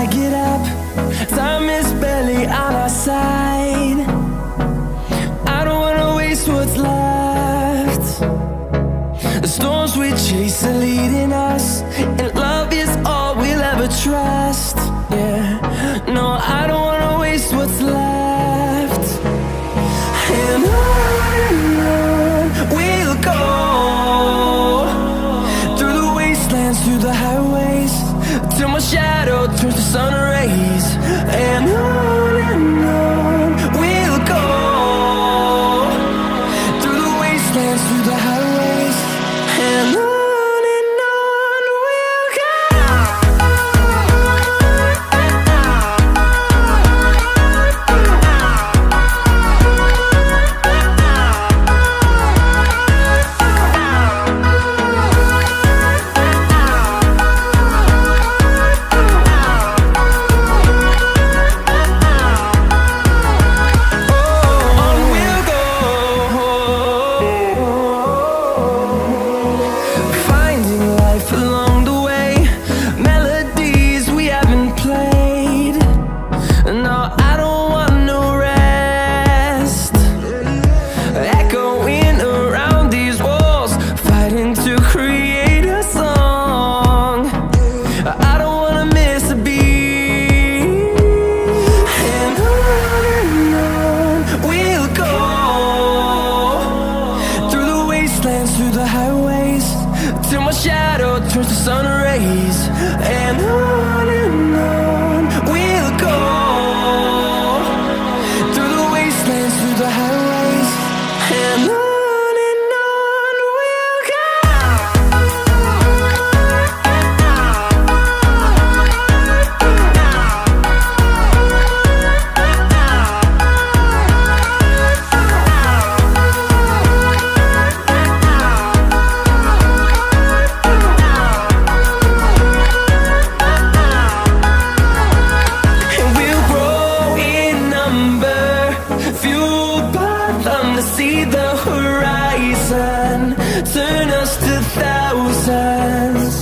I get up, time is barely on our side. I don't wanna waste what's left. The storms we chase are leading us, and love is all we'll ever trust. Yeah, no, I don't wanna waste what's left. And on we'll go, through the wastelands, through the highways, till my shadow turns to sun rays. And on we'll go, through the wastelands, through the highways, and on we'll go. Through the highways, till my shadow turns to sun rays. And on we'll go, through the wastelands, through the highways, and on we'll go. To see the horizon turn us to thousands,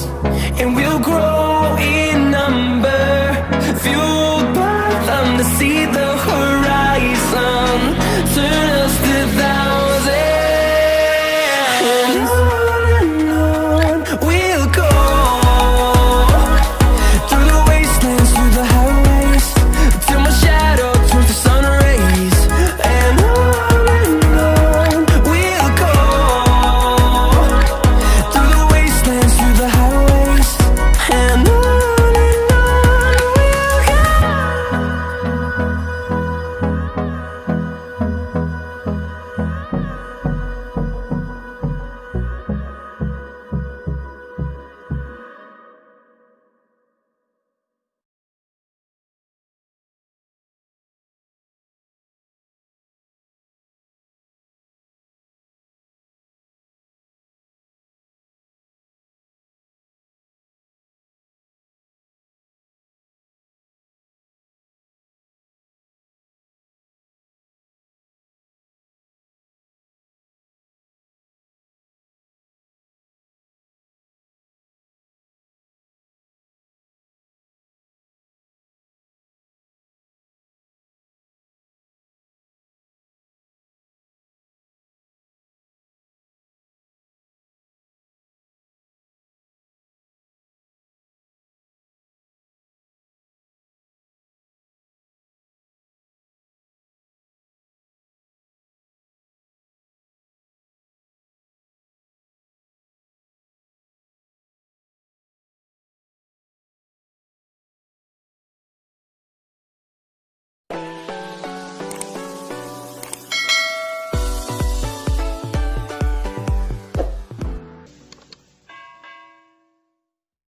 and we'll grow in number, fueled by them to see the